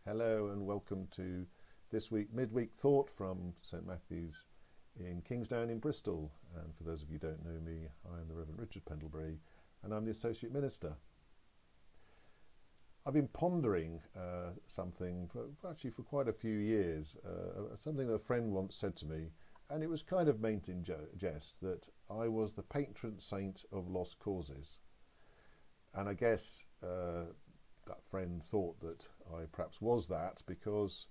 Hello and welcome to this week Midweek Thought from St Matthew's in Kingsdown in Bristol. And for those of you who don't know me, I am the Reverend Richard Pendlebury and I'm the Associate Minister. I've been pondering something for quite a few years, something a friend once said to me, and it was kind of meant in jest, that I was the patron saint of lost causes. And I guess that friend thought that I perhaps was that because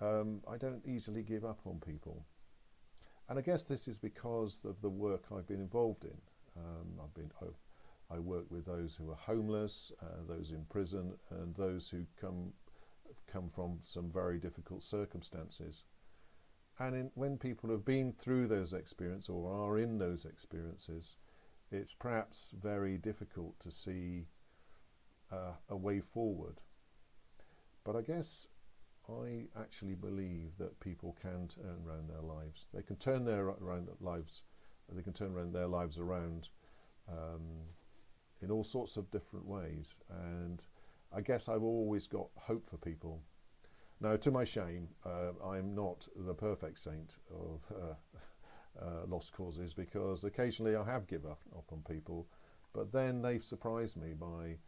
I don't easily give up on people. And I guess this is because of the work I've been involved in. I work with those who are homeless, those in prison, and those who come from some very difficult circumstances. And when people have been through those experiences or are in those experiences, it's perhaps very difficult to see a way forward. But I guess I actually believe that people can turn around their lives. They can turn their lives around in all sorts of different ways. And I guess I've always got hope for people. Now, to my shame, I'm not the perfect saint of lost causes, because occasionally I have given up on people, but then they've surprised me by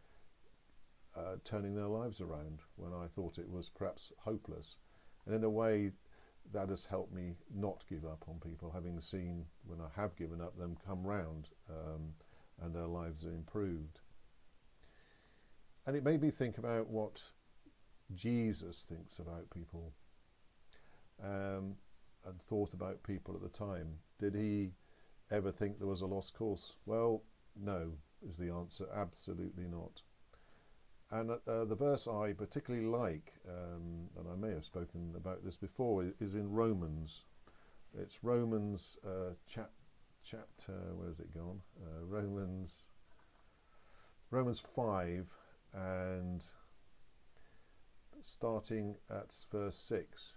turning their lives around when I thought it was perhaps hopeless. And in a way, that has helped me not give up on people, having seen when I have given up them come round and their lives are improved. And it made me think about what Jesus thinks about people, and thought about people at the time. Did he ever think there was a lost cause? Well, no, is the answer. Absolutely not. And the verse I particularly like, and I may have spoken about this before, is in Romans. It's Romans chapter, where has it gone? Romans 5, and starting at verse 6.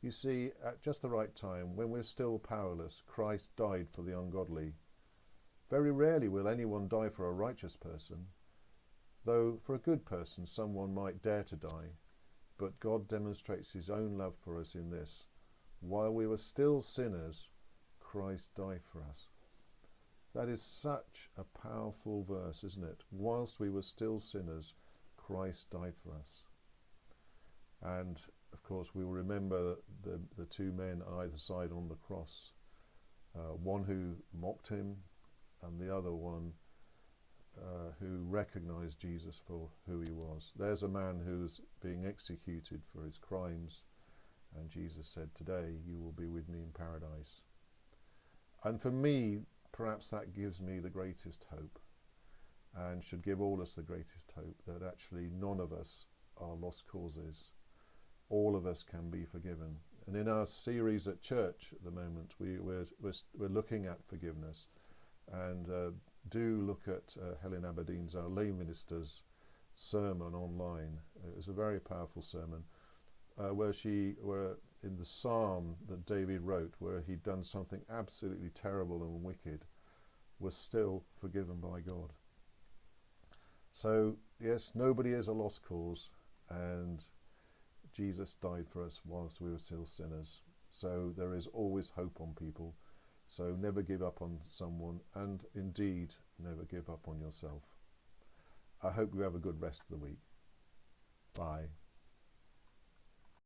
You see, at just the right time, when we're still powerless, Christ died for the ungodly. Very rarely will anyone die for a righteous person, though for a good person someone might dare to die. But God demonstrates his own love for us in this: while we were still sinners, Christ died for us. That is such a powerful verse, isn't it? Whilst we were still sinners, Christ died for us. And of course we will remember the two men on either side on the cross, one who mocked him and the other one who recognized Jesus for who he was. There's a man who's being executed for his crimes, and Jesus said, "Today you will be with me in paradise." And for me, perhaps that gives me the greatest hope, and should give all us the greatest hope, that actually none of us are lost causes. All of us can be forgiven. And in our series at church at the moment, we're looking at forgiveness, and do look at Helen Aberdeen's, our lay minister's, sermon online. It was a very powerful sermon, where in the psalm that David wrote, where he'd done something absolutely terrible and wicked, was still forgiven by God. So yes, nobody is a lost cause, and Jesus died for us whilst we were still sinners. So there is always hope on people. So never give up on someone, and indeed never give up on yourself. I hope you have a good rest of the week. Bye.